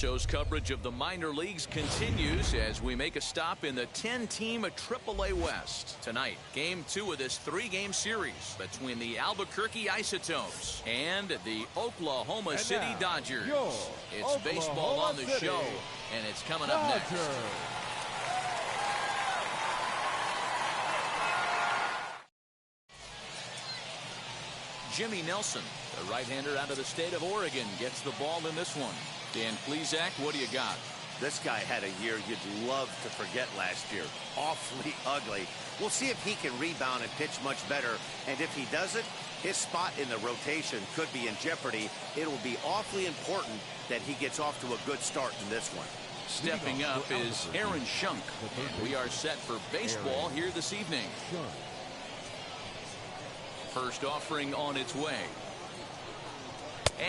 show's coverage of the minor leagues continues as we make a stop in the 10-team AAA West. Tonight, Game 2 of this 3-game series between the Albuquerque Isotopes and the Oklahoma City Dodgers. It's baseball on the show, and it's coming up next. Jimmy Nelson, the right-hander out of the state of Oregon, gets the ball in this one. Dan Plesac, what do you got? This guy had a year you'd love to forget last year. Awfully ugly. We'll see if he can rebound and pitch much better. And if he doesn't, his spot in the rotation could be in jeopardy. It will be awfully important that he gets off to a good start in this one. Stepping up is Shunk. And we are set for baseball here this evening. First offering on its way.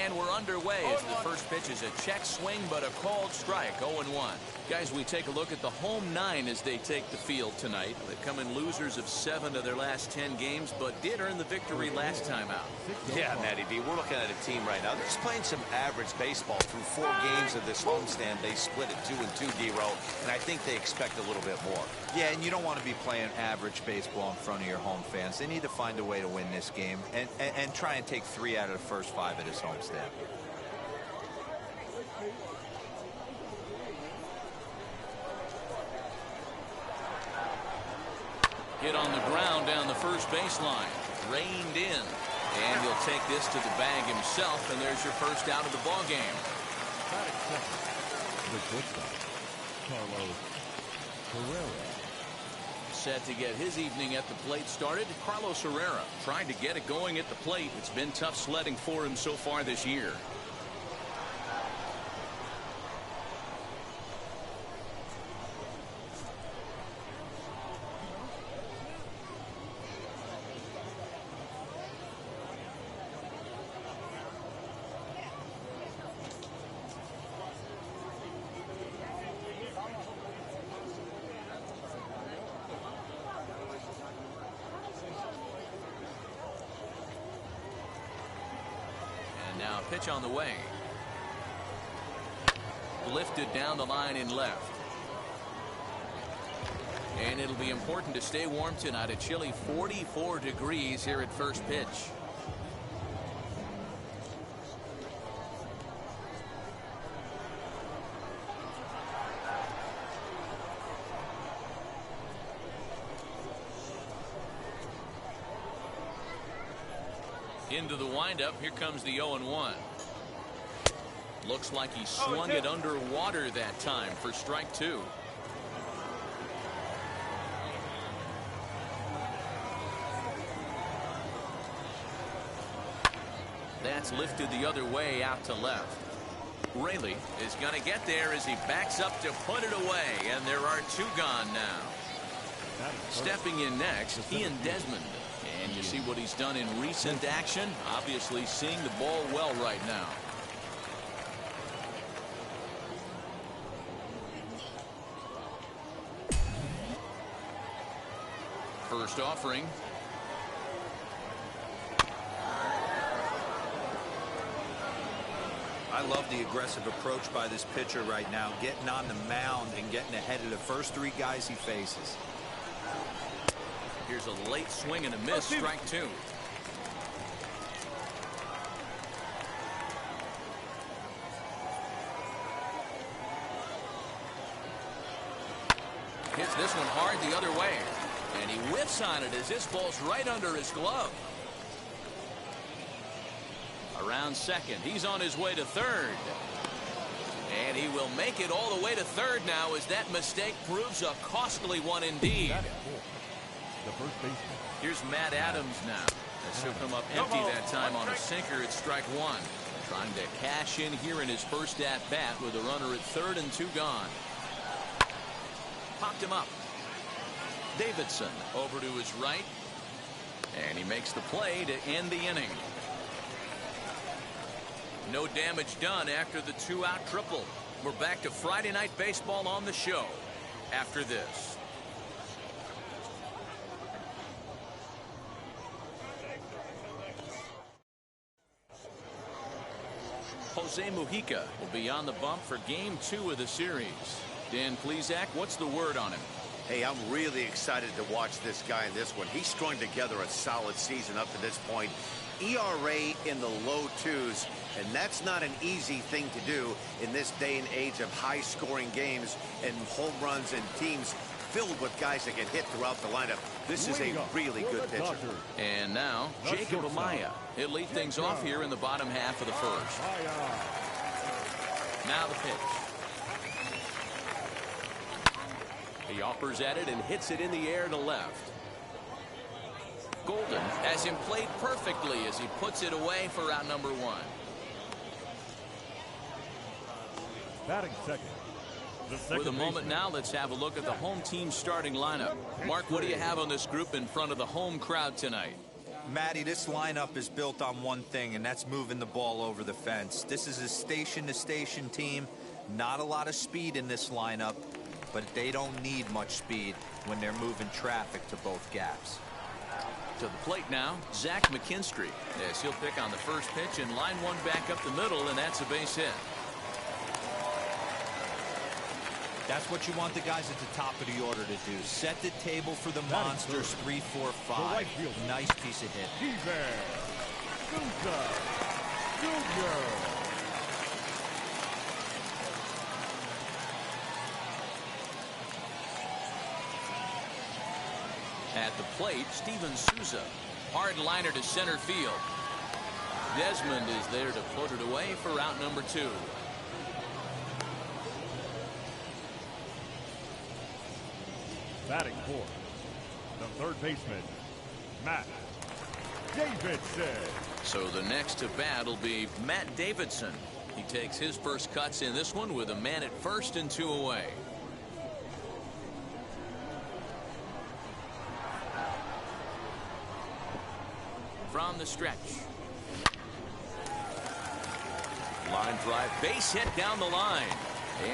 And we're underway as the first pitch is a check swing, but a called strike. 0-1. Guys, we take a look at the home 9 as they take the field tonight. They've come in losers of 7 of their last 10 games, but did earn the victory last time out. Yeah, Matty B, we're looking at a team right now. They're just playing some average baseball. Through 4 games of this homestand, they split it 2-2, D-Row, and I think they expect a little bit more. Yeah, and you don't want to be playing average baseball in front of your home fans. They need to find a way to win this game and try and take 3 out of the first 5 of this homestand. Hit on the ground down the first baseline. Reined in. And he'll take this to the bag himself, and there's your first out of the ball game. The shortstop, Carlos Herrera. Set to get his evening at the plate started. Carlos Herrera trying to get it going at the plate. It's been tough sledding for him so far this year. Now pitch on the way. Lifted down the line in left. And it'll be important to stay warm tonight. A chilly 44 degrees here at first pitch. Into the windup. Here comes the 0-1. Looks like he swung it underwater that time for strike 2. That's lifted the other way out to left. Rayleigh is going to get there as he backs up to put it away, and there are 2 gone now. Stepping in next, Desmond. And you see what he's done in recent action. Obviously seeing the ball well right now. First offering. I love the aggressive approach by this pitcher right now, getting on the mound and getting ahead of the first 3 guys he faces. Here's a late swing and a miss. Strike 2. Hits this one hard the other way. And he whiffs on it as this ball's right under his glove. Around second. He's on his way to third. And he will make it all the way to third now as that mistake proves a costly one indeed. The first baseman. Here's Matt Adams now. As he'll come up empty that time on a sinker at strike 1. Trying to cash in here in his first at-bat with a runner at third and 2 gone. Popped him up. Davidson over to his right. And he makes the play to end the inning. No damage done after the 2-out triple. We're back to Friday Night Baseball on the show after this. Jose Mujica will be on the bump for game 2 of the series. Dan Plesac, what's the word on him? Hey, I'm really excited to watch this guy in this one. He's strung together a solid season up to this point. ERA in the low 2s, and that's not an easy thing to do in this day and age of high-scoring games and home runs and teams filled with guys that get hit throughout the lineup. This is a really good pitcher. And now, Jacob Amaya. He'll lead things off here in the bottom half of the first. Now the pitch. He offers at it and hits it in the air to left. Golden has him played perfectly as he puts it away for out number 1. Batting second. For the moment now, let's have a look at the home team starting lineup. Mark, what do you have on this group in front of the home crowd tonight? Matty, this lineup is built on one thing, and that's moving the ball over the fence. This is a station-to-station team. Not a lot of speed in this lineup, but they don't need much speed when they're moving traffic to both gaps. To the plate now, Zach McKinstry, as he'll pick on the first pitch and line one back up the middle, and that's a base hit. That's what you want the guys at the top of the order to do. Set the table for the monsters. 3, 4, 5. Nice piece of hit. At the plate, Steven Souza. Hard liner to center field. Desmond is there to put it away for out number 2. Batting fourth, the third baseman, Matt Davidson. So the next to bat will be Matt Davidson. He takes his first cuts in this one with a man at first and 2 away. From the stretch. Line drive, base hit down the line.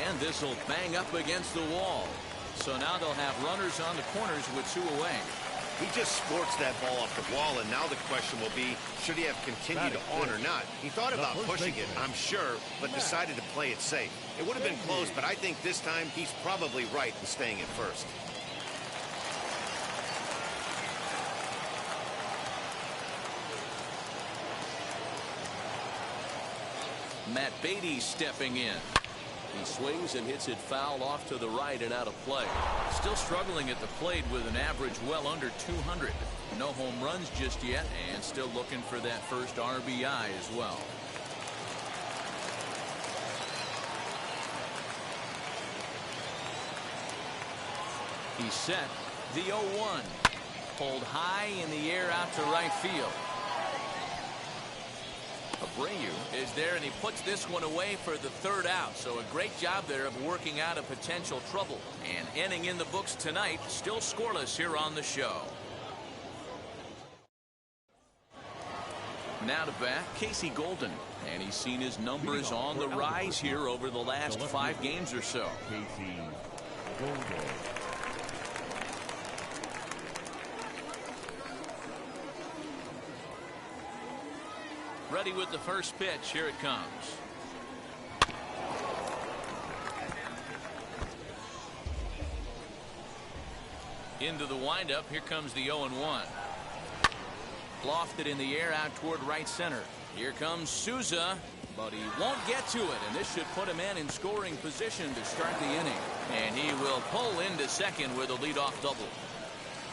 And this will bang up against the wall. So now they'll have runners on the corners with 2 away. He just sports that ball off the wall, and now the question will be, should he have continued on or not? He thought about pushing it, I'm sure, but decided to play it safe. It would have been close, but I think this time he's probably right in staying at first. Matt Beatty stepping in. He swings and hits it foul off to the right and out of play. Still struggling at the plate with an average well under 200. No home runs just yet, and still looking for that first RBI as well. He's set. The 0-1. Pulled high in the air out to right field. Abreu is there, and he puts this one away for the 3rd out. So a great job there of working out a potential trouble. And ending in the books tonight, still scoreless here on the show. Now to bat, Casey Golden. And he's seen his numbers on the rise here over the last 5 games or so. Casey Golden. Ready with the first pitch. Here it comes. Into the windup. Here comes the 0-1. Lofted in the air out toward right center. Here comes Souza, but he won't get to it, and this should put a man in scoring position to start the inning. And he will pull into second with a leadoff double.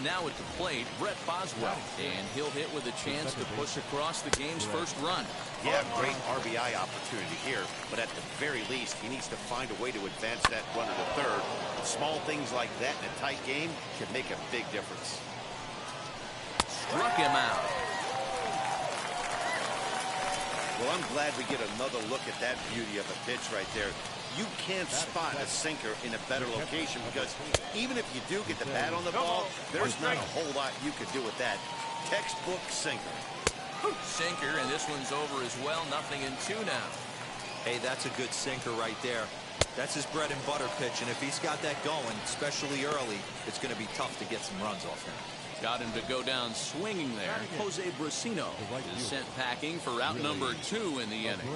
Now at the plate, Brett Boswell, and he'll hit with a chance to push across the game's first run. Yeah, great RBI opportunity here, but at the very least, he needs to find a way to advance that runner to third. Small things like that in a tight game can make a big difference. Struck him out. Well, I'm glad we get another look at that beauty of a pitch right there. You can't spot a sinker in a better location because even if you do get the bat on the ball, there's not a whole lot you could do with that. Textbook sinker. Sinker, and this one's over as well. 0-2 now. Hey, that's a good sinker right there. That's his bread and butter pitch, and if he's got that going, especially early, it's going to be tough to get some runs off him. Got him to go down swinging there. Jose Bracino is sent packing for out number 2 in the inning.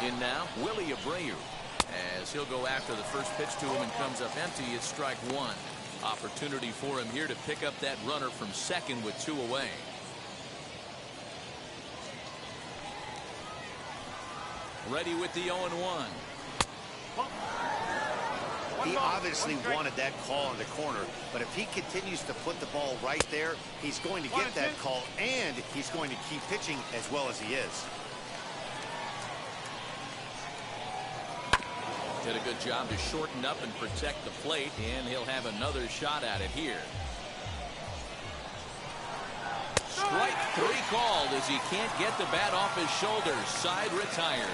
In now, Willie Abreu. As he'll go after the first pitch to him and comes up empty, it's strike one. Opportunity for him here to pick up that runner from second with 2 away. Ready with the 0-1. He obviously wanted that call in the corner, but if he continues to put the ball right there, he's going to get that call, and he's going to keep pitching as well as he is. Did a good job to shorten up and protect the plate, and he'll have another shot at it here. Strike 3 called as he can't get the bat off his shoulders. Side retired.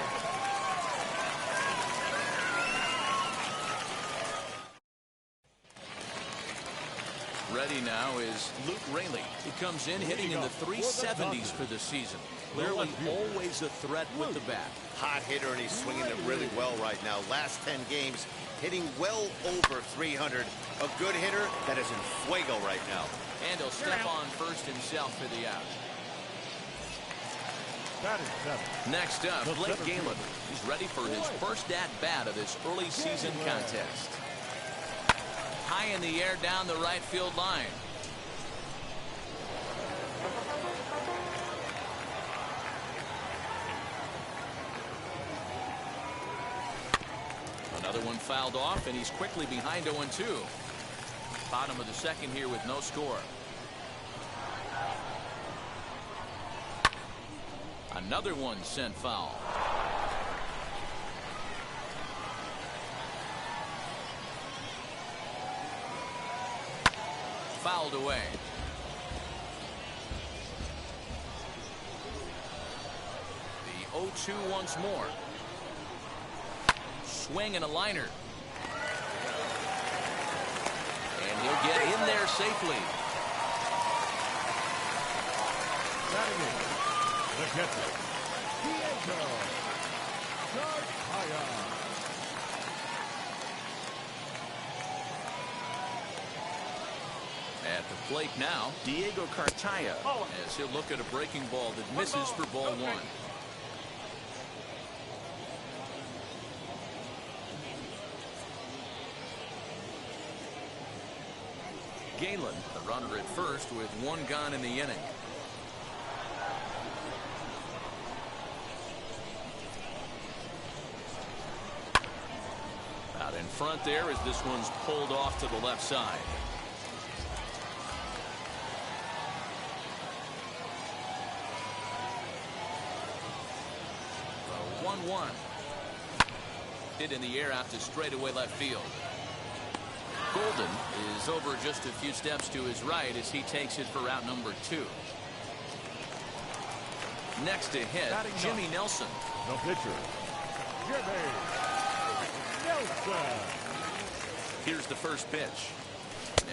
Ready now is Luke Raley. He comes in hitting in the 370s for the season. Clearly always a threat with the bat. Hot hitter, and he's swinging it really well right now. Last 10 games, hitting well over 300. A good hitter that is in fuego right now. And he'll step on first himself for the out. Next up, Blake Galen. He's ready for his first at-bat of this early season contest. High in the air down the right field line. Another one fouled off, and he's quickly behind 0-2. Bottom of the second here with no score. Another one sent foul. Fouled away. The 0-2 once more. Swing and a liner. And he'll get in there safely. The catcher, Diego Cartaya. At the plate now, Diego Cartaya, as he'll look at a breaking ball that misses for ball 1. Galen, the runner at first with 1 gone in the inning. Out in front there as this one's pulled off to the left side. The 1-1. Hit in the air out to straightaway left field. Golden is over just a few steps to his right as he takes it for route number 2. Next to hit, Jimmy Nelson. The pitcher, Jimmy Nelson. Here's the first pitch.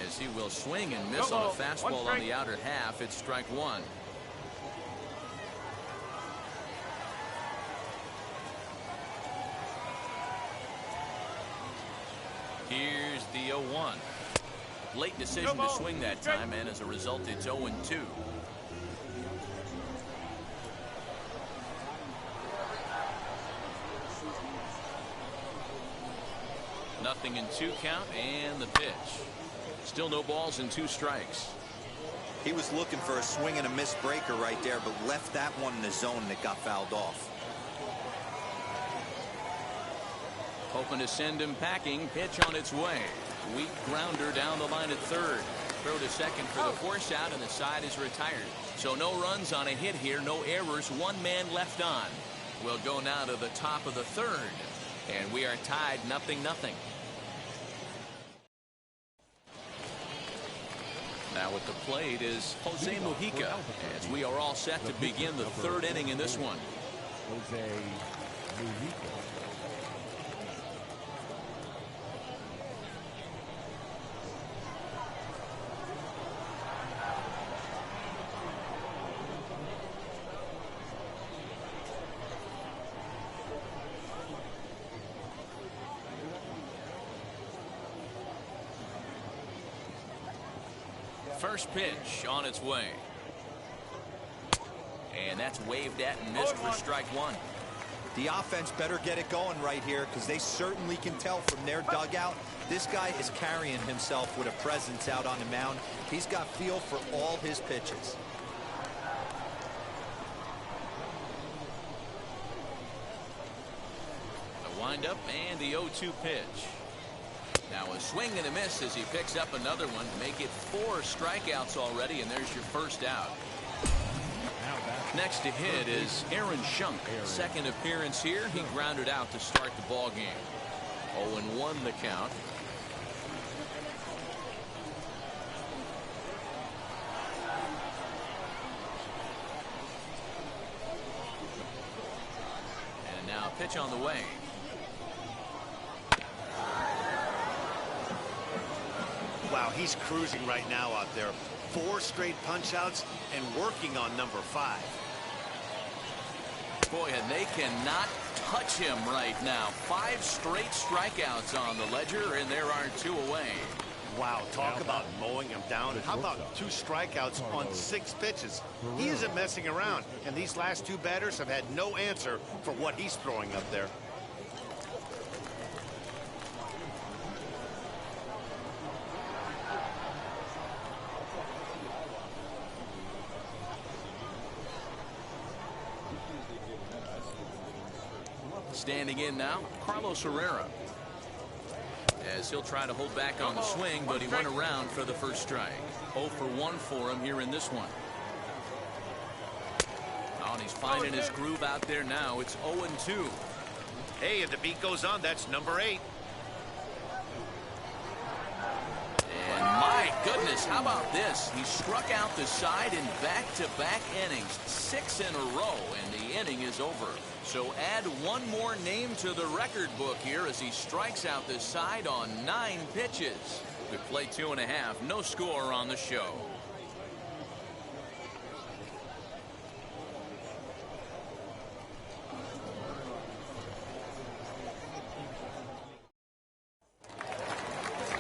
As he will swing and miss on a fastball on the outer half, it's strike 1. Here's the 0-1. Late decision to swing that time, and as a result, it's 0-2. Nothing in 2 count, and the pitch. Still no balls and 2 strikes. He was looking for a swing and a miss breaker right there, but left that one in the zone and it got fouled off. Hoping to send him packing. Pitch on its way. Weak grounder down the line at third. Throw to second for the force out, and the side is retired. So no runs on a hit here. No errors. 1 man left on. We'll go now to the top of the third. And we are tied 0-0. Now at the plate is Jose Mujica, as we are all set to begin the 3rd inning in this one. Jose Mujica. First pitch on its way. And that's waved at and missed for strike 1. The offense better get it going right here, because they certainly can tell from their dugout this guy is carrying himself with a presence out on the mound. He's got feel for all his pitches. The windup and the 0-2 pitch. Now a swing and a miss as he picks up another one. Make it 4 strikeouts already, and there's your first out. Next to hit is Shunk. Second appearance here. He grounded out to start the ball game. 0-1 the count. And now a pitch on the way. Wow, he's cruising right now out there. 4 straight punch-outs and working on number 5. Boy, and they cannot touch him right now. 5 straight strikeouts on the ledger, and there are 2 away. Wow, talk about mowing him down. How about 2 strikeouts on 6 pitches? He isn't messing around, and these last 2 batters have had no answer for what he's throwing up there. Standing in now, Herrera. As he'll try to hold back on the swing, but he went around for the first strike. 0 for 1 for him here in this one. Oh, and he's finding his groove out there now. It's 0-2. Hey, if the beat goes on, that's number 8. And my goodness, how about this? He struck out the side in back-to-back innings, 6 in a row, and the inning is over. So add 1 more name to the record book here as he strikes out the side on 9 pitches. We play 2.5, no score on the show.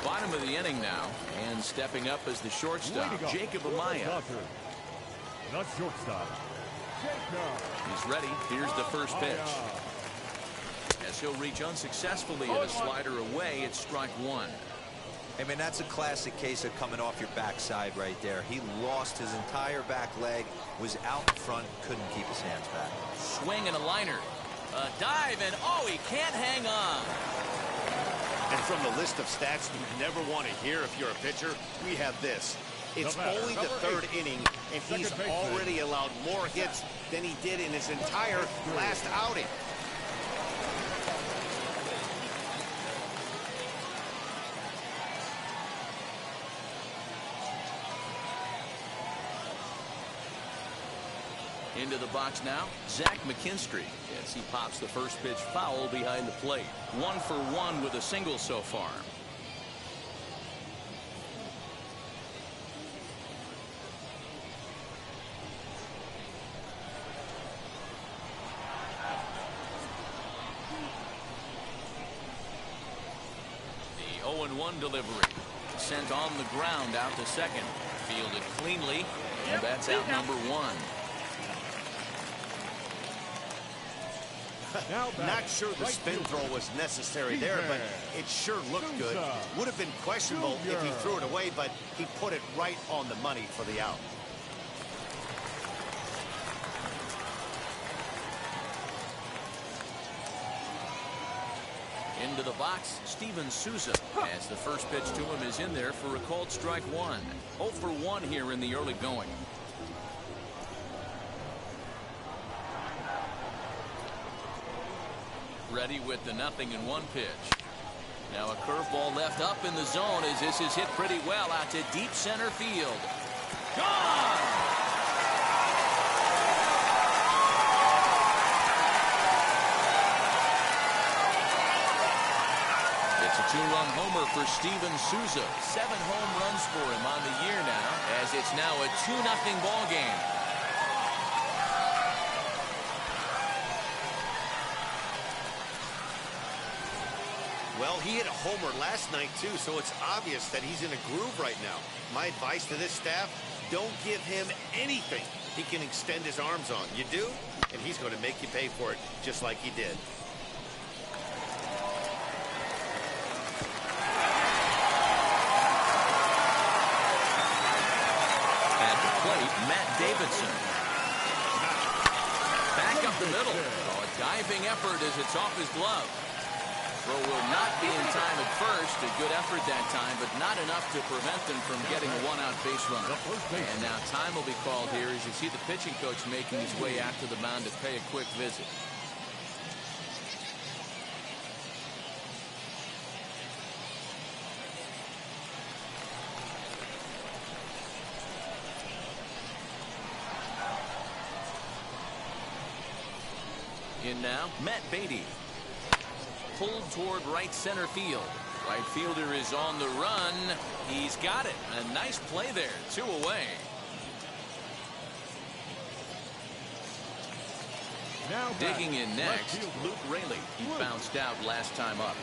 Bottom of the inning now, and stepping up as the shortstop, Jacob Amaya. Not shortstop. He's ready. Here's the first pitch. As he'll reach unsuccessfully at a slider away, it's strike 1. I mean, that's a classic case of coming off your backside right there. He lost his entire back leg, was out in front, couldn't keep his hands back. Swing and a liner. A dive, and oh, he can't hang on. And from the list of stats you never want to hear if you're a pitcher, we have this. It's only the 3rd inning, and he's already allowed more hits than he did in his entire last outing. Into the box now, Zach McKinstry, as he pops the first pitch foul behind the plate. 1 for 1 with a single so far. The 0-1 delivery. Sent on the ground out to second. Fielded cleanly, and that's out number 1. Not sure the spin throw was necessary there, but it sure looked good. Would have been questionable if he threw it away, but he put it right on the money for the out. Into the box, Steven Souza, as the first pitch to him is in there for a called strike 1. 0 for 1 here in the early going. Ready with the 0-1 pitch. Now a curveball left up in the zone as this is hit pretty well out to deep center field. Gone! It's a 2-run homer for Steven Souza. 7 home runs for him on the year now, as it's now a 2-0 ball game. Well, he hit a homer last night, too, so it's obvious that he's in a groove right now. My advice to this staff, don't give him anything he can extend his arms on. You do, and he's going to make you pay for it just like he did. At the plate, Matt Davidson. Back up the middle. Oh, a diving effort as it's off his glove. Throw will not be in time at first. A good effort that time, but not enough to prevent them from getting a one-out base runner. And now time will be called here as you see the pitching coach making his way out to the mound to pay a quick visit. In now, Matt Beatty. Pulled toward right center field. Right fielder is on the run. He's got it. A nice play there. 2 away. Now digging in next, Luke Raley. He bounced out last time up.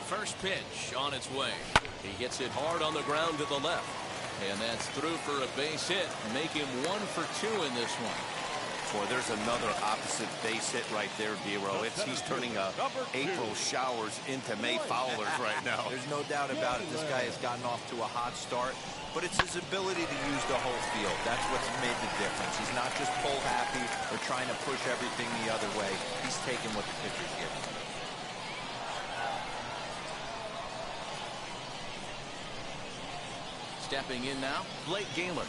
First pitch on its way. He hits it hard on the ground to the left. And that's through for a base hit. Make him 1 for 2 in this one. Boy, there's another opposite base hit right there, Dero. He's turning April showers into May foulers right now. There's no doubt about it. This guy has gotten off to a hot start, but it's his ability to use the whole field. That's what's made the difference. He's not just pull happy or trying to push everything the other way. He's taking what the pitcher's giving him. Stepping in now, Blake Galen.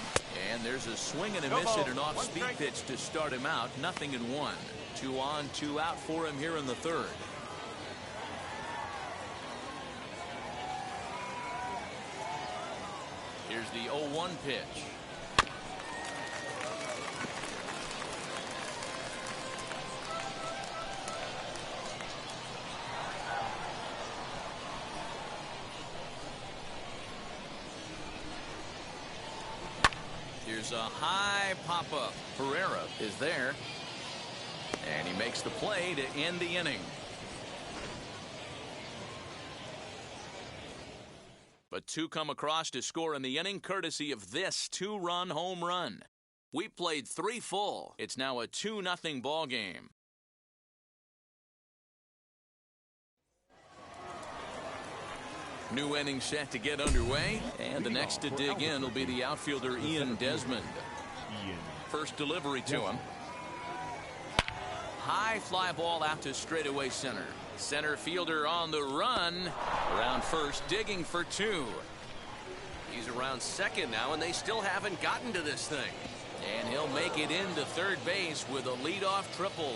And there's a swing and a miss at an off-speed pitch to start him out. 0-1. 2 on, 2 out for him here in the third. Here's the 0-1 pitch. Here's a high pop-up. Herrera is there. And he makes the play to end the inning. But 2 come across to score in the inning, courtesy of this 2-run home run. We played 3 full. It's now a 2-0 ball game. New inning set to get underway, and the next to dig in will be the outfielder Ian Desmond. First delivery to him. High fly ball out to straightaway center. Center fielder on the run. Around first, digging for 2. He's around second now, and they still haven't gotten to this thing. And he'll make it into third base with a leadoff triple.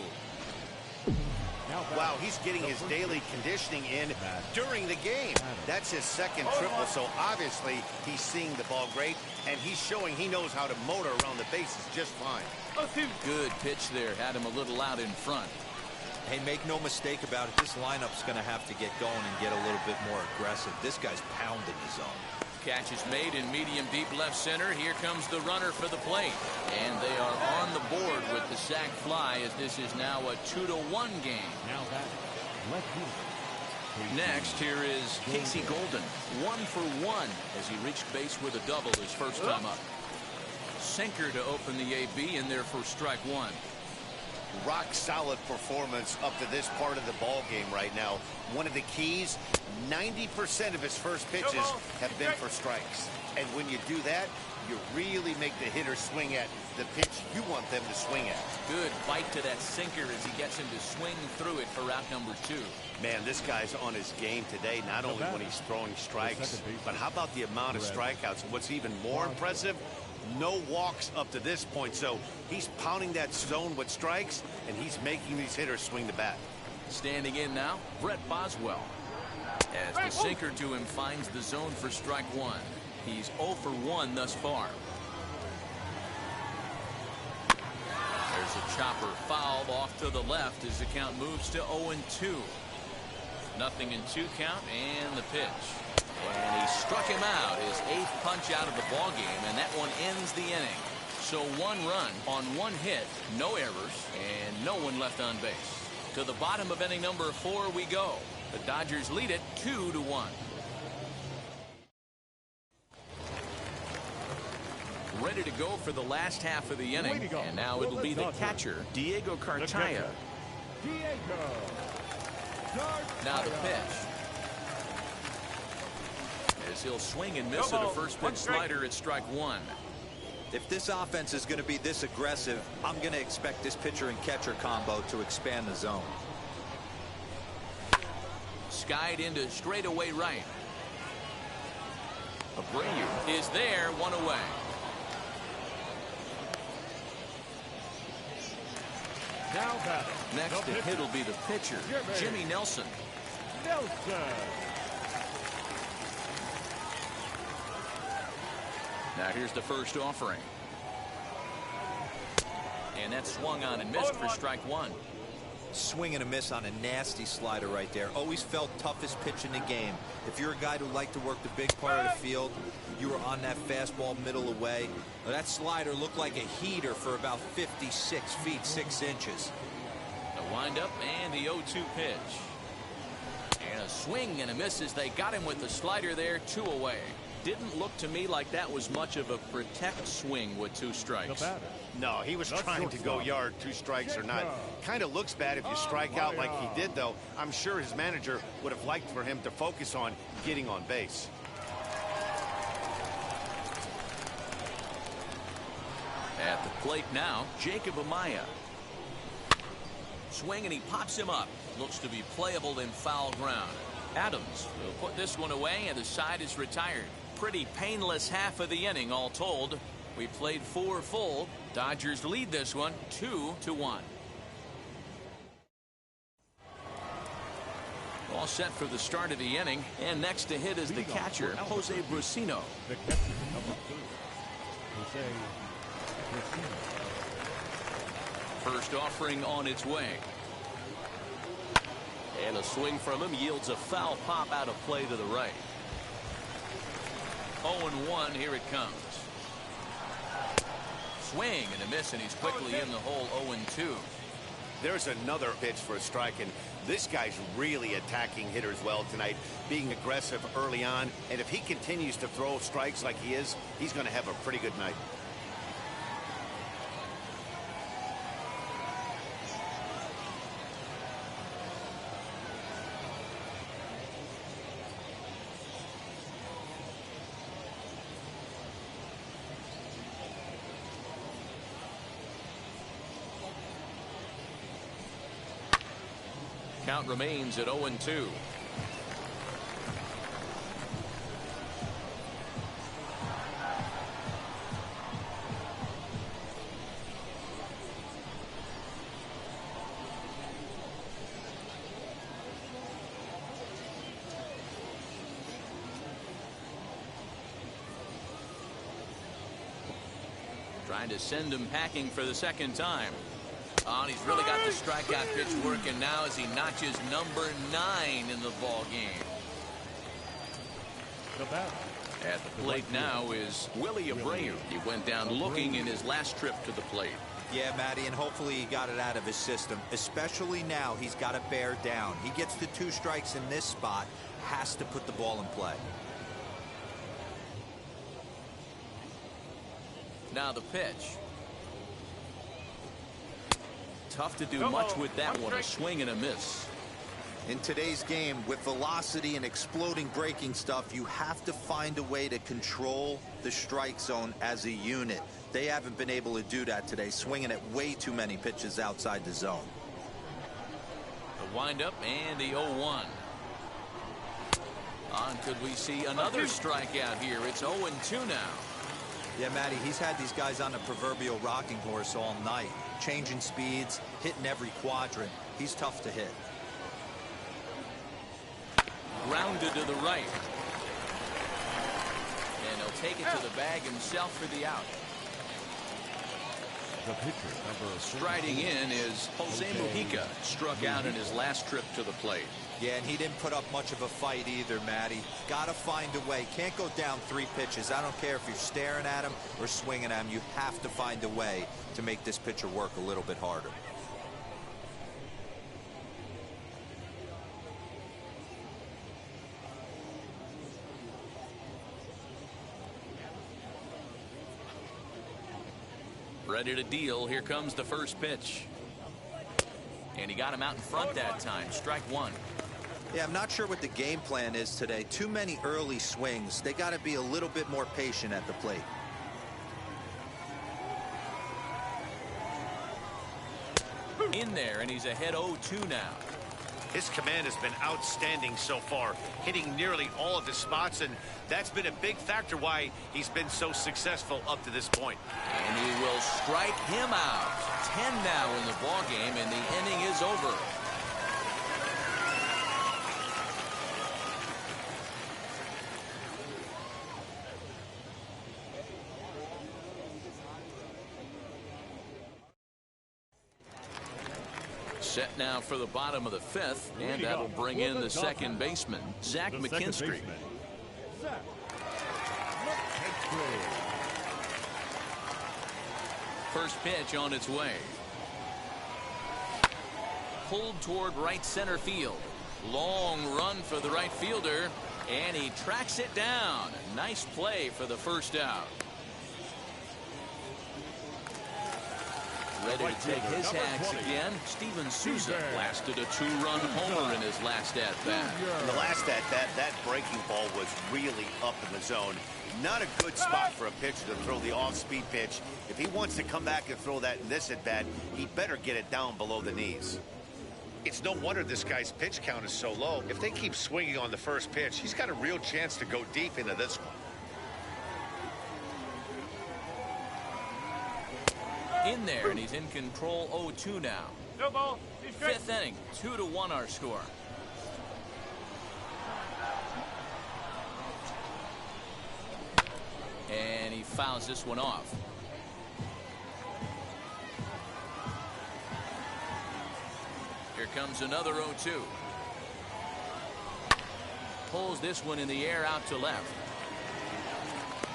Wow, he's getting his daily conditioning in during the game. That's his second triple, so obviously he's seeing the ball great, and he's showing he knows how to motor around the bases just fine. Good pitch there. Had him a little out in front. Hey, make no mistake about it. This lineup's going to have to get going and get a little bit more aggressive. This guy's pounding the zone. Catch is made in medium deep left center. Here comes the runner for the plate. And they are on the board with the sac fly as this is now a 2-1 game. Now that left field. Next, here is Casey Golden. 1 for 1 as he reached base with a double his first time up. Sinker to open the AB in there for strike 1. Rock solid performance up to this part of the ball game right now. One of the keys, 90% of his first pitches have been for strikes. And when you do that, you really make the hitter swing at the pitch you want them to swing at. Good bite to that sinker as he gets him to swing through it for out number 2. Man, this guy's on his game today, not only when he's throwing strikes, but how about the amount of strikeouts? What's even more impressive, no walks up to this point. So he's pounding that zone with strikes, and he's making these hitters swing the bat. Standing in now, Brett Boswell. As the sinker to him finds the zone for strike 1. He's 0 for 1 thus far. There's a chopper foul off to the left as the count moves to 0-2. 0-2 count and the pitch. And he struck him out, his 8th punch out of the ball game, and that one ends the inning. So 1 run on 1 hit, no errors, and no one left on base. To the bottom of inning number 4 we go. The Dodgers lead it 2-1. ready to go for the last half of the inning. And now it'll be the catcher, Diego Cartaya. Now the pitch. As he'll swing and miss at a first pitch slider at strike one. If this offense is going to be this aggressive, I'm going to expect this pitcher and catcher combo to expand the zone. Skied into straightaway right. Abreu is there, one away. Now batter. Next to hit will be the pitcher, Jimmy Nelson. Now here's the first offering. And that's swung on and missed for strike one. Swing and a miss on a nasty slider right there. Always felt toughest pitch in the game. If you're a guy who liked to work the big part of the field, you were on that fastball middle away. Well, that slider looked like a heater for about 56 feet 6 inches. The windup and the 0-2 pitch. And a swing and a miss as they got him with the slider there, 2 away. Didn't look to me like that was much of a protect swing with 2 strikes. No, he was trying to go yard, 2 strikes or not. Kind of looks bad if you strike out like he did, though. I'm sure his manager would have liked for him to focus on getting on base. At the plate now, Jacob Amaya. Swing and he pops him up. Looks to be playable in foul ground. Adams will put this one away and the side is retired. Pretty painless half of the inning all told. We played 4 full. Dodgers lead this one 2-1. All set for the start of the inning, and next to hit is the catcher, Jose Brusino. The catcher, number 2, Jose Brusino. First offering on its way. And a swing from him yields a foul pop out of play to the right. 0-1, here it comes. Swing and a miss, and he's quickly in the hole. 0-2. There's another pitch for a strike, and this guy's really attacking hitters well tonight, being aggressive early on, and if he continues to throw strikes like he is, he's going to have a pretty good night. Count remains at 0-2. Trying to send him packing for the second time. Oh, and he's really got the strikeout pitch working now as he notches number 9 in the ball game. At the plate now is Willie Abreu. He went down looking in his last trip to the plate. Yeah, Matty, and hopefully he got it out of his system. Especially now, he's got to bear down. He gets the 2 strikes in this spot, has to put the ball in play. Now the pitch. Tough to do much with that one. A swing and a miss. In today's game, with velocity and exploding breaking stuff, you have to find a way to control the strike zone as a unit. They haven't been able to do that today, swinging at way too many pitches outside the zone. The windup and the 0-1. Could we see another strikeout here? It's 0-2 now. Yeah, Matty, he's had these guys on the proverbial rocking horse all night. Changing speeds, hitting every quadrant. He's tough to hit. Grounded to the right. And he'll take it to the bag himself for the out. The pitcher, number 6. Striding in is Jose Mujica. Struck out in his last trip to the plate. Yeah, and he didn't put up much of a fight either, Matty. Got to find a way. Can't go down 3 pitches. I don't care if you're staring at him or swinging at him. You have to find a way to make this pitcher work a little bit harder. Ready to deal. Here comes the first pitch. And he got him out in front that time. Strike one. Yeah, I'm not sure what the game plan is today. Too many early swings. They got to be a little bit more patient at the plate. In there, and he's ahead 0-2 now. His command has been outstanding so far, hitting nearly all of his spots, and that's been a big factor why he's been so successful up to this point. And he will strike him out. 10 now in the ball game, and the inning is over. Set now for the bottom of the fifth, and that'll bring in the second baseman, Zach McKinstry. First pitch on its way. Pulled toward right center field. Long run for the right fielder, and he tracks it down. Nice play for the first out. Ready to take his hacks again. Steven Souza blasted a 2-run homer in his last at-bat. In the last at-bat, that breaking ball was really up in the zone. Not a good spot for a pitcher to throw the off-speed pitch. If he wants to come back and throw that in this at-bat, he'd better get it down below the knees. It's no wonder this guy's pitch count is so low. If they keep swinging on the first pitch, he's got a real chance to go deep into this one. In there, and he's in control. 0-2 now. No ball. Fifth inning, 2-1 our score. And he fouls this one off. Here comes another 0-2. Pulls this one in the air out to left.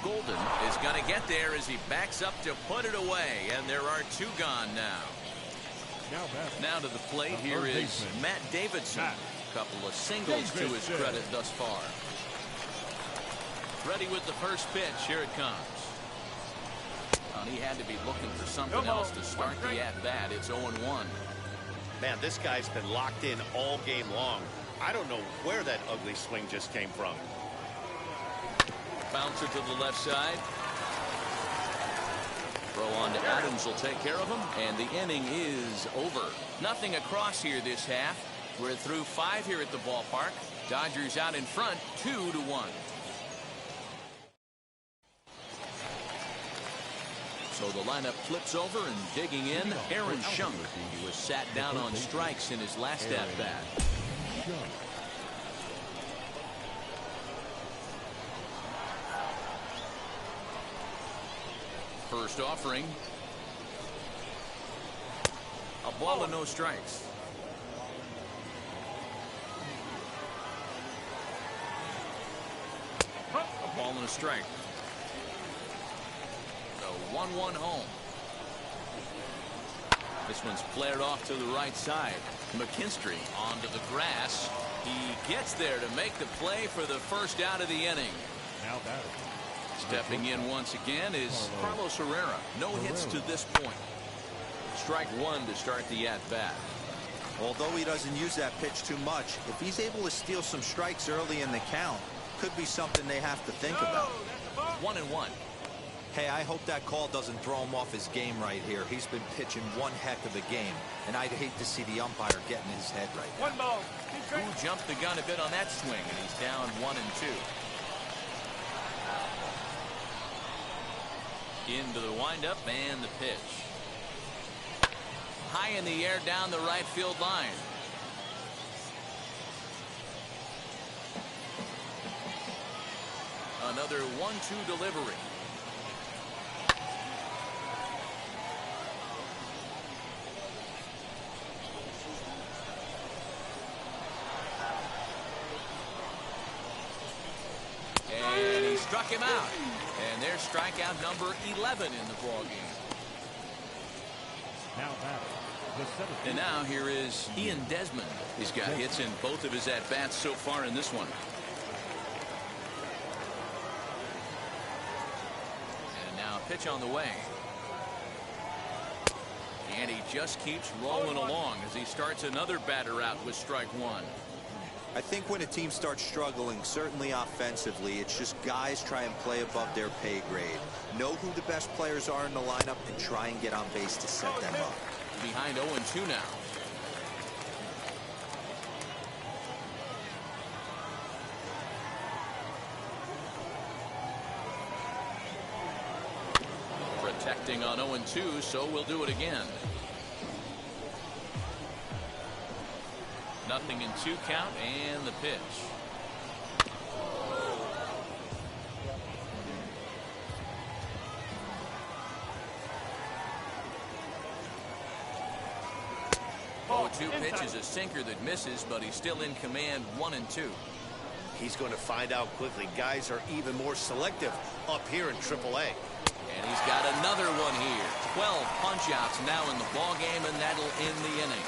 Golden is going to get there as he backs up to put it away, and there are 2 gone now. Now to the plate, here is Matt Davidson. A couple of singles to his credit thus far. Ready with the first pitch. Here it comes. He had to be looking for something else to start the at-bat. It's 0-1. Man, this guy's been locked in all game long. I don't know where that ugly swing just came from. Bouncer to the left side. Throw on to Adams will take care of him, and the inning is over. Nothing across here this half. We're through 5 here at the ballpark. Dodgers out in front, 2-1. So the lineup flips over, and digging in, Aaron Shunk. He was sat down on strikes in his last at-bat. First offering. A ball and no strikes. A ball and a strike. The 1-1 home. This one's flared off to the right side. McKinstry onto the grass. He gets there to make the play for the first out of the inning. Now batting. Stepping in once again is Carlos Herrera. No hits to this point. Strike one to start the at-bat. Although he doesn't use that pitch too much, if he's able to steal some strikes early in the count, could be something they have to think about. 1-1. Hey, I hope that call doesn't throw him off his game right here. He's been pitching one heck of a game, and I'd hate to see the umpire get in his head right now. 1 ball. Who jumped the gun a bit on that swing, and he's down 1-2. Into the windup and the pitch. High in the air down the right field line. Another 1-2 delivery. And he struck him out. And there's strikeout number 11 in the ballgame. Now batting. And now here is Ian Desmond. He's got hits in both of his at-bats so far in this one. And now pitch on the way. And he just keeps rolling along as he starts another batter out with strike one. I think when a team starts struggling, certainly offensively, it's just guys try and play above their pay grade. Know who the best players are in the lineup and try and get on base to set them up. Behind 0-2 now. Protecting on 0-2, so we'll do it again. Nothing in 2 count, and the pitch. Oh, 2 pitch is a sinker that misses, but he's still in command. 1-2. He's going to find out quickly. Guys are even more selective up here in AAA. And he's got another one here. 12 punch-outs now in the ball game, and that'll end the inning.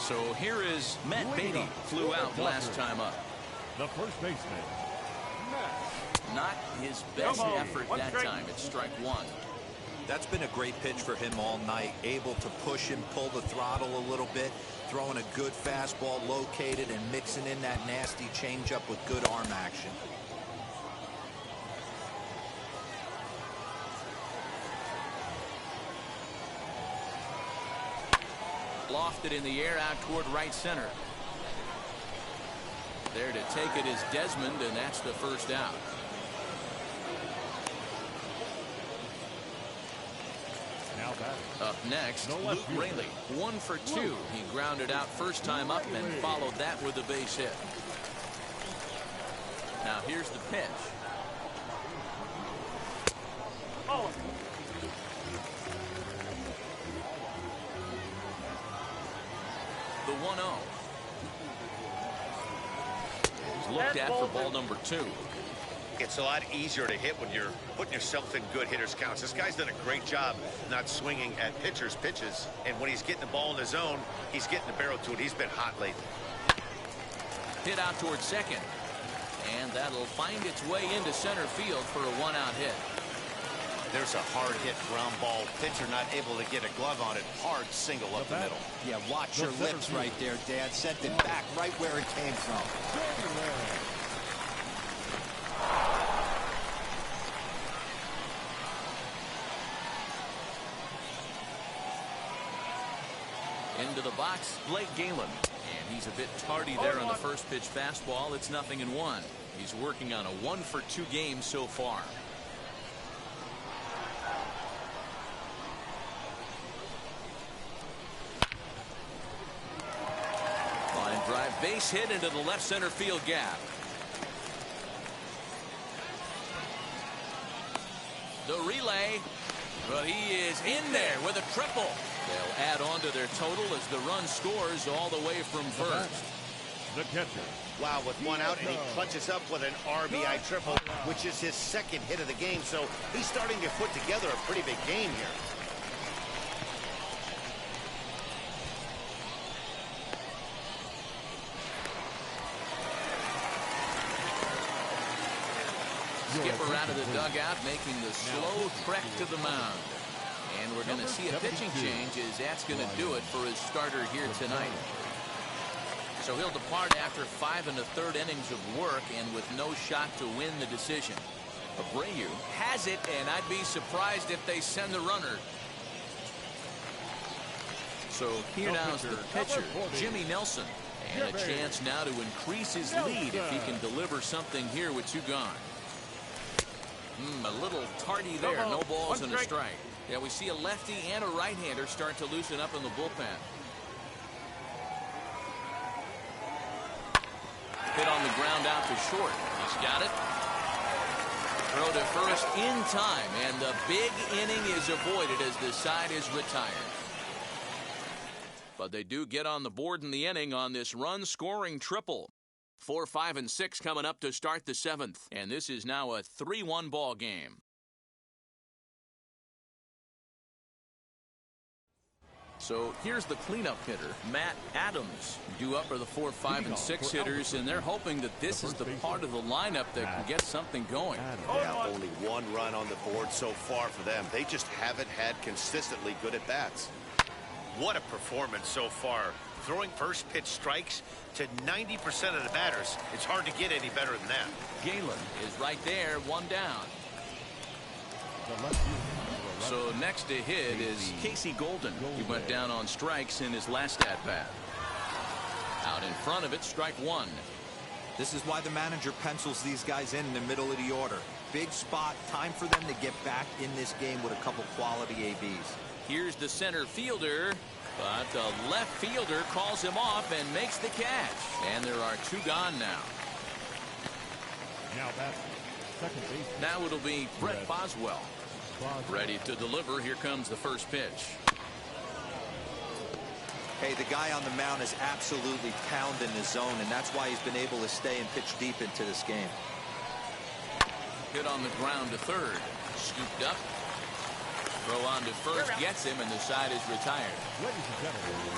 So here is Matt Beatty, flew out last time up. The first baseman, Matt. Not his best effort that time. It's strike one. That's been a great pitch for him all night. Able to push and pull the throttle a little bit, throwing a good fastball located and mixing in that nasty changeup with good arm action. Lofted in the air out toward right center. There to take it is Desmond, and that's the first out. Now batting. Up next, Luke Raley, 1 for 2. He grounded out first time up and followed that with a base hit. Now here's the pitch. The 1-0. He's looked at for ball number 2. It's a lot easier to hit when you're putting yourself in good hitters' counts. This guy's done a great job not swinging at pitchers' pitches. And when he's getting the ball in the zone, he's getting the barrel to it. He's been hot lately. Hit out towards second. And that'll find its way into center field for a 1-out hit. There's a hard hit ground ball. Pitcher not able to get a glove on it. Hard single up the middle. Yeah, watch your lips right there, Dad. Sent it back right where it came from. Into the box, Blake Galen. And he's a bit tardy there on the first pitch fastball. It's 0-1. He's working on a 1 for 2 game so far. Line drive, base hit into the left center field gap. The relay, but he is in there with a triple. They'll add on to their total as the run scores all the way from first. The catcher. Wow, with 1 out, and he clutches up with an RBI triple, which is his second hit of the game. So he's starting to put together a pretty big game here. Skipper out of the dugout, making the slow trek to the mound. And we're going to see a pitching change, as that's going to do it for his starter here tonight. So he'll depart after 5 1/3 innings of work and with no shot to win the decision. Abreu has it, and I'd be surprised if they send the runner. So here now is the pitcher, Jimmy Nelson. And a chance now to increase his lead if he can deliver something here with 2 gone. A little tardy there. No balls and a strike. Yeah, we see a lefty and a right-hander start to loosen up in the bullpen. Hit on the ground out to short. He's got it. Throw to first in time, and the big inning is avoided as the side is retired. But they do get on the board in the inning on this run-scoring triple. 4, 5, and 6 coming up to start the 7th, and this is now a 3-1 ball game. So here's the cleanup hitter, Matt Adams. Due up are the 4, 5, and 6 hitters, and they're hoping that this is the part of the lineup that can get something going. Yeah, only 1 run on the board so far for them. They just haven't had consistently good at-bats. What a performance so far. Throwing first pitch strikes to 90% of the batters. It's hard to get any better than that. Galen is right there, 1 down. So next to hit is Casey Golden. He went down on strikes in his last at-bat. Out in front of it, strike 1. This is why the manager pencils these guys in the middle of the order. Big spot, time for them to get back in this game with a couple quality ABs. Here's the center fielder, but the left fielder calls him off and makes the catch. And there are 2 gone now. Now that's second base. Now it'll be Brett Boswell. Ready to deliver. Here comes the first pitch. Hey, the guy on the mound is absolutely pounding the zone, and that's why he's been able to stay and pitch deep into this game. Hit on the ground to third. Scooped up. Throw on to first. Gets him, and the side is retired. Ladies and gentlemen,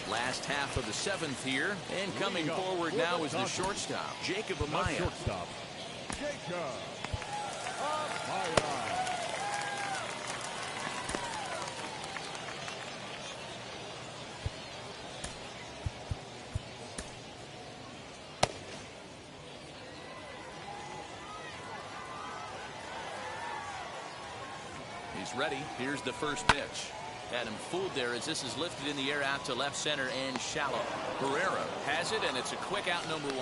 Last half of the 7th here, and coming forward now is the shortstop, Jacob Amaya. shortstop, Jacob Amaya. He's ready. Here's the first pitch. Had him fooled there as this is lifted in the air out to left center and shallow. Herrera has it, and it's a quick out, number 1.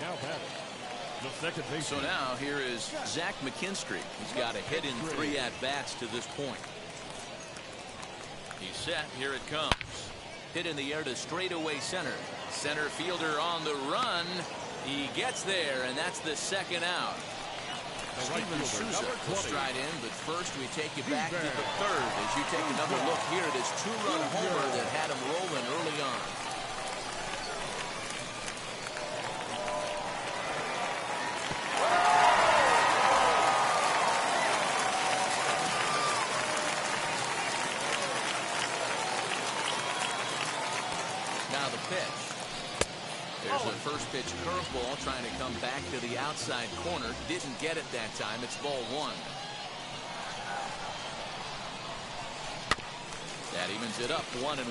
Now batting, the second baseman. So now here is Zach McKinstry. He's got a hit in 3 at-bats to this point. He's set. Here it comes. Hit in the air to straightaway center. Center fielder on the run. He gets there, and that's the 2nd out. Steven Souza will stride in, but first we take you back to the 3rd as you take another look here at his 2-run homer that had him rolling early on. Now the pitch. There's the first pitch curveball trying to come back to the outside corner. Didn't get it that time. It's ball 1. That evens it up 1-1.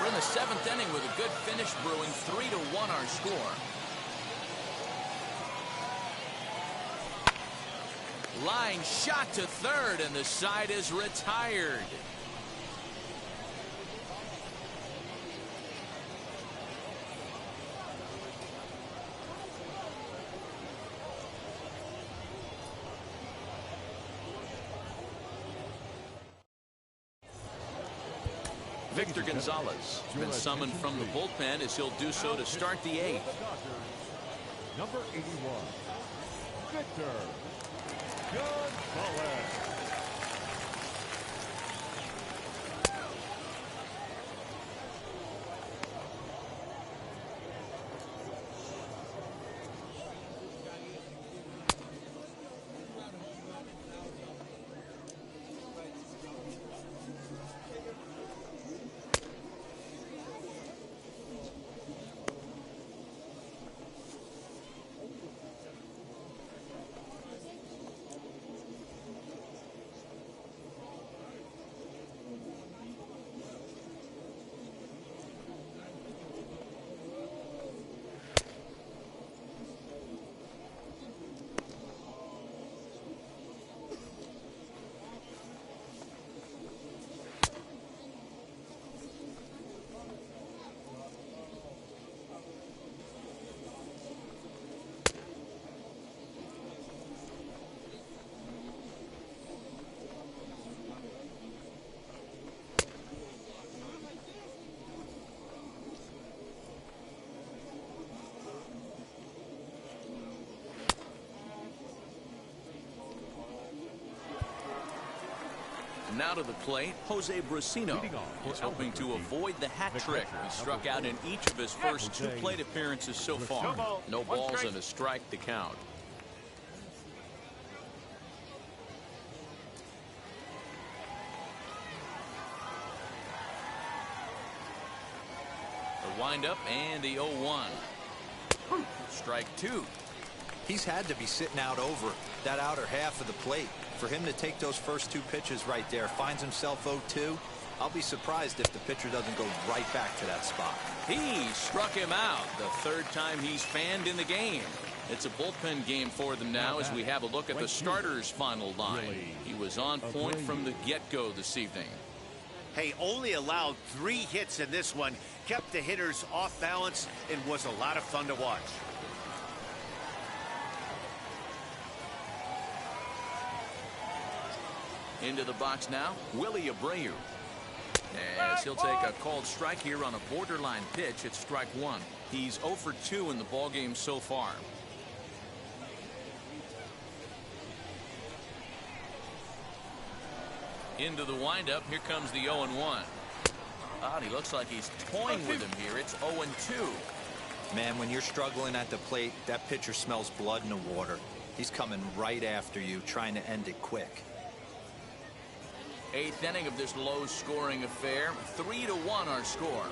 We're in the 7th inning with a good finish brewing. 3-1 our score. Line shot to third, and the side is retired. Victor Gonzalez has been summoned from the bullpen as he'll do so to start the 8th. Number 81, Victor Gonzalez. Now to the plate, Jose Brasino. He's hoping to avoid the hat trick. He struck out in each of his first 2 plate appearances so far. No balls and a strike to count. The windup and the 0-1. Strike 2. He's had to be sitting out over that outer half of the plate. For him to take those first 2 pitches right there, finds himself 0-2. I'll be surprised if the pitcher doesn't go right back to that spot. He struck him out the 3rd time he's fanned in the game. It's a bullpen game for them now as we have a look at the starter's final line. He was on point from the get-go this evening. Hey, only allowed 3 hits in this one, kept the hitters off balance, and was a lot of fun to watch. Into the box now, Willie Abreu. As he'll take a called strike here on a borderline pitch. It's strike 1. He's 0 for 2 in the ballgame so far. Into the windup. Here comes the 0-1. Ah, he looks like he's toying with him here. It's 0-2. Man, when you're struggling at the plate, that pitcher smells blood in the water. He's coming right after you, trying to end it quick. 8th inning of this low-scoring affair. 3-1 our score.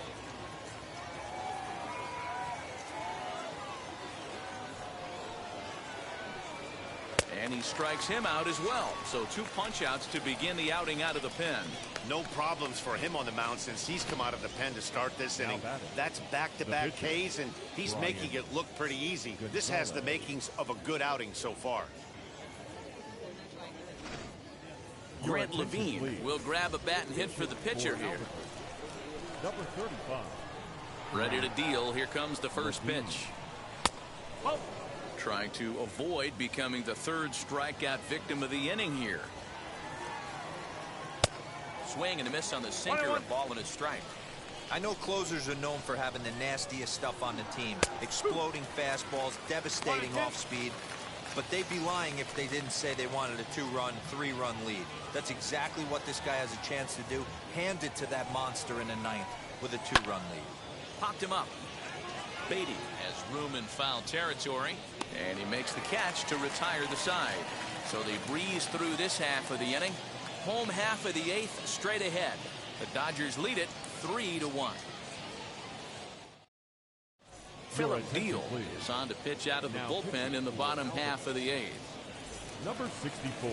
And he strikes him out as well. So 2 punch-outs to begin the outing out of the pen. No problems for him on the mound since he's come out of the pen to start this inning. That's back-to-back Ks, and he's making it look pretty easy. This has the makings of a good outing so far. Grant Levine will grab a bat and hit for the pitcher here. Number 35. Ready to deal. Here comes the first pitch. Trying to avoid becoming the 3rd strikeout victim of the inning here. Swing and a miss on the sinker. A ball and a strike. I know closers are known for having the nastiest stuff on the team. Exploding fastballs, devastating off speed. But they'd be lying if they didn't say they wanted a 2-run, 3-run lead. That's exactly what this guy has a chance to do. Hand it to that monster in the 9th with a 2-run lead. Popped him up. Beatty has room in foul territory, and he makes the catch to retire the side. So they breeze through this half of the inning. Home half of the 8th straight ahead. The Dodgers lead it 3-1. Philip Deal is on to pitch out of the bullpen in the bottom half of the 8th. Number 64.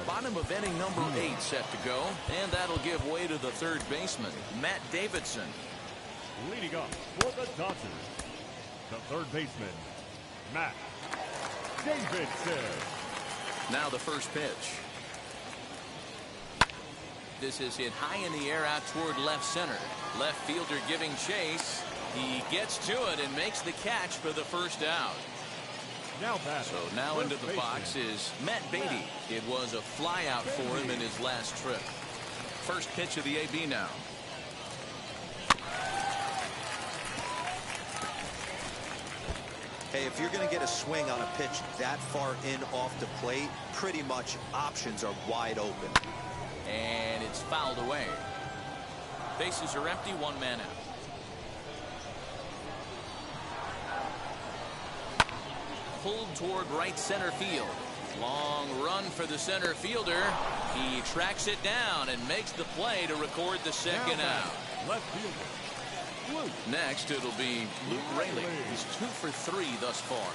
Bottom of inning number 8 set to go, and that'll give way to the 3rd baseman, Matt Davidson. Leading up for the Dodgers, the 3rd baseman, Matt Davidson. Now the first pitch. This is hit high in the air out toward left center. Left fielder giving chase. He gets to it and makes the catch for the first out. So now into the box is Matt Beatty. It was a fly out for him in his last trip. First pitch of the AB now. Hey, if you're going to get a swing on a pitch that far in off the plate, pretty much options are wide open. And it's fouled away. Bases are empty, 1 man out. Pulled toward right center field. Long run for the center fielder. He tracks it down and makes the play to record the 2nd out. Left fielder. Next, it'll be Luke Raley. He's 2 for 3 thus far.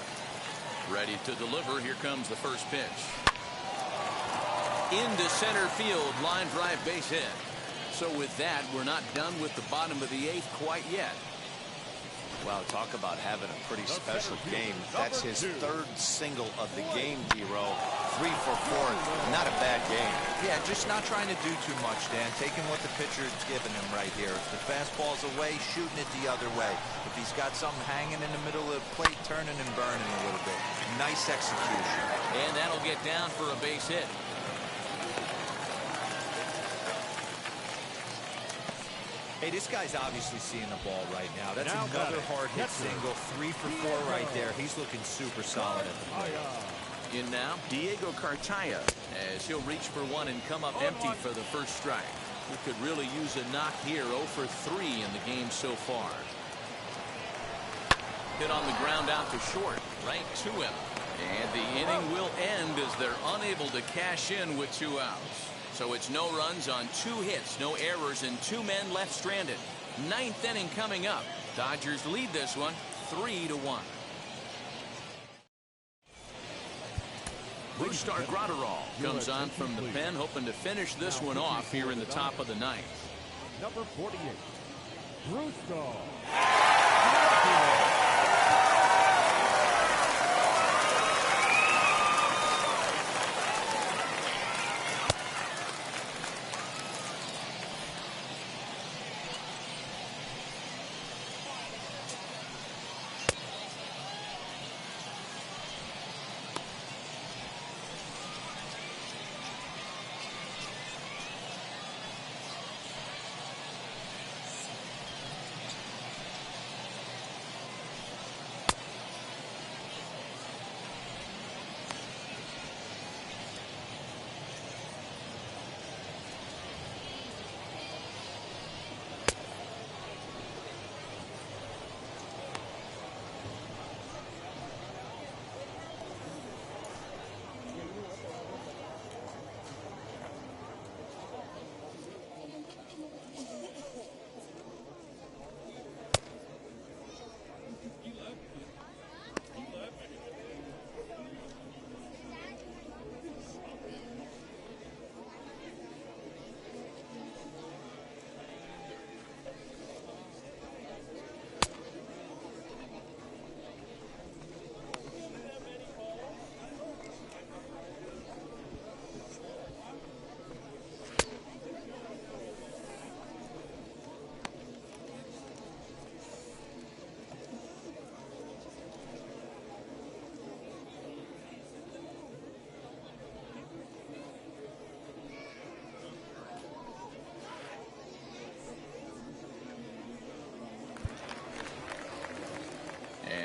Ready to deliver. Here comes the first pitch. Into center field. Line drive base hit. So with that, we're not done with the bottom of the 8th quite yet. Wow, talk about having a pretty special game. That's his 3rd single of the game, D-Row. 3 for 4. Not a bad game. Yeah, just not trying to do too much, Dan. Taking what the pitcher's giving him right here. If the fastball's away, shooting it the other way. If he's got something hanging in the middle of the plate, turning and burning a little bit. Nice execution. And that'll get down for a base hit. Hey, this guy's obviously seeing the ball right now. That's another hard hit single. 3 for 4 right there. He's looking super solid at the plate. In now, Diego Cartaya, as he'll reach for one and come up empty for the first strike. He could really use a knock here. 0 for 3 in the game so far. Hit on the ground out to short, right to him. And the inning will end as they're unable to cash in with 2 outs. So it's no runs on 2 hits, no errors, and 2 men left stranded. 9th inning coming up. Dodgers lead this one 3-1. Brustar Graterol comes on from the pen, hoping to finish this one off here in the top of the 9th. Number 48, Brustar.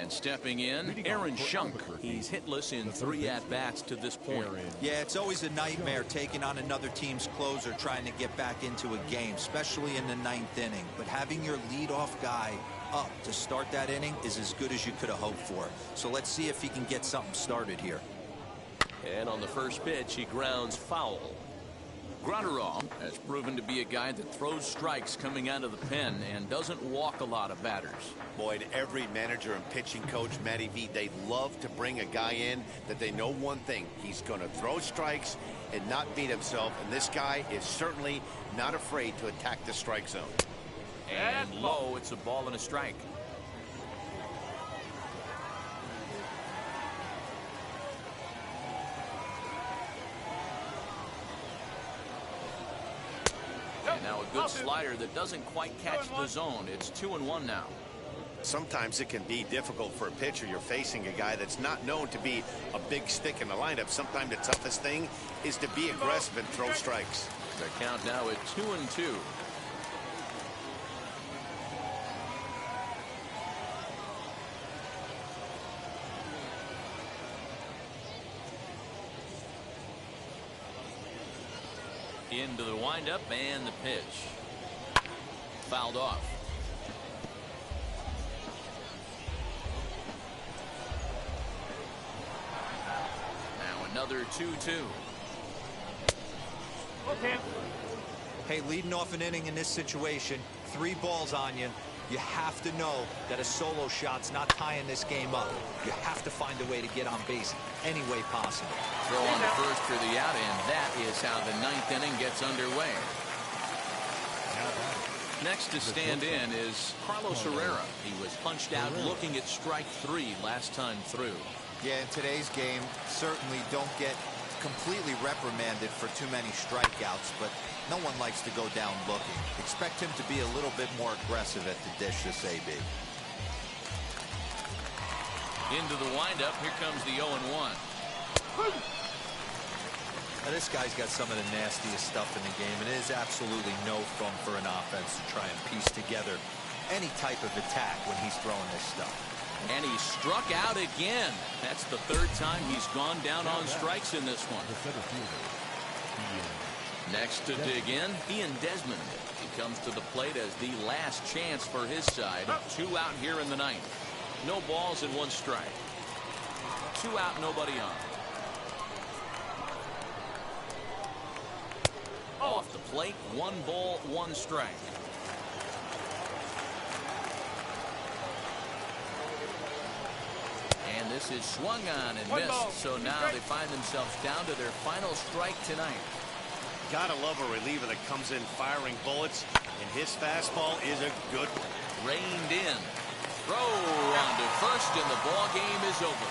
Stepping in, Aaron Shunk. He's hitless in 3 at-bats to this point. Yeah, it's always a nightmare taking on another team's closer trying to get back into a game, especially in the 9th inning. But having your leadoff guy up to start that inning is as good as you could have hoped for. So let's see if he can get something started here. And on the first pitch, he grounds foul. Graterol has proven to be a guy that throws strikes coming out of the pen and doesn't walk a lot of batters. Boyd, every manager and pitching coach, Matty V, they love to bring a guy in that they know one thing. He's going to throw strikes and not beat himself. And this guy is certainly not afraid to attack the strike zone. And low, it's a ball and a strike. And now a good slider that doesn't quite catch the zone. It's 2-1 now. Sometimes it can be difficult for a pitcher. You're facing a guy that's not known to be a big stick in the lineup. Sometimes the toughest thing is to be aggressive and throw strikes. The count now at 2-2. Into the windup and the pitch. Fouled off. Now another 2-2. Okay. Hey, leading off an inning in this situation, 3 balls on you. You have to know that a solo shot's not tying this game up. You have to find a way to get on base any way possible. Throw on the first for the out, and that is how the 9th inning gets underway. Next to stand in is Carlos Herrera. He was punched out looking at strike 3 last time through. Yeah, in today's game, certainly don't get completely reprimanded for too many strikeouts, but no one likes to go down looking. Expect him to be a little bit more aggressive at the dish this AB. Into the windup, here comes the 0-1. Now, this guy's got some of the nastiest stuff in the game, and it is absolutely no fun for an offense to try and piece together any type of attack when he's throwing this stuff. And he struck out again. That's the third time he's gone down on strikes in this one. Next to dig in, Desmond. He comes to the plate as the last chance for his side. 2 out here in the ninth. No balls and 1 strike. 2 out, nobody on. Off the plate, 1 ball, 1 strike. And this is swung on and missed. So now they find themselves down to their final strike tonight. Gotta love a reliever that comes in firing bullets, and his fastball is a good one. Reined in. Throw on to first, and the ball game is over.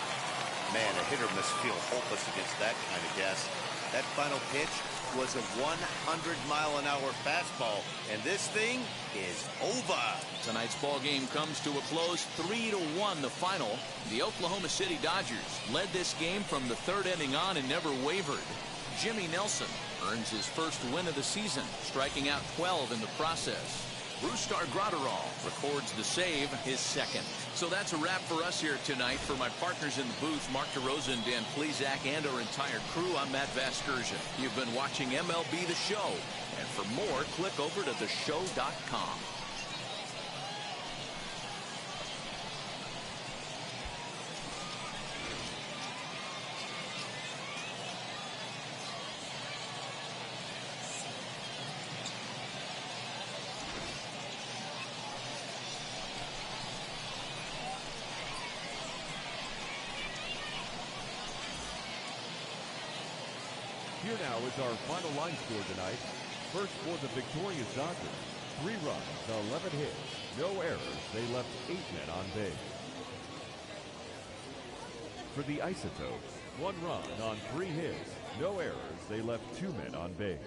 Man, a hitter must feel hopeless against that kind of gas. That final pitch was a 100-mile-an-hour fastball, and this thing is over. Tonight's ball game comes to a close, 3-1 the final. The Oklahoma City Dodgers led this game from the 3rd inning on and never wavered. Jimmy Nelson earns his first win of the season, striking out 12 in the process. Brustar Graterol records the save, his 2nd. So that's a wrap for us here tonight. For my partners in the booth, Mark DeRosa and Dan Plesac, and our entire crew, I'm Matt Vasgersian. You've been watching MLB The Show. And for more, click over to theshow.com. Here now is our final line score tonight. First for the victorious Dodgers, 3 runs, 11 hits, no errors. They left 8 men on base. For the Isotopes, 1 run on 3 hits, no errors. They left 2 men on base.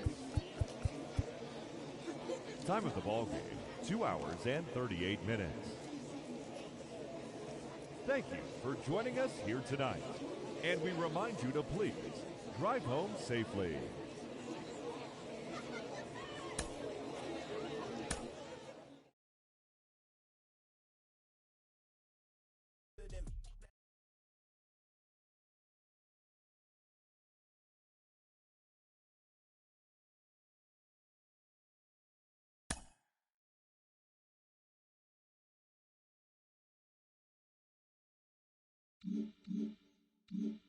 Time of the ball game, 2 hours and 38 minutes. Thank you for joining us here tonight. And we remind you to please drive home safely. Mm-hmm.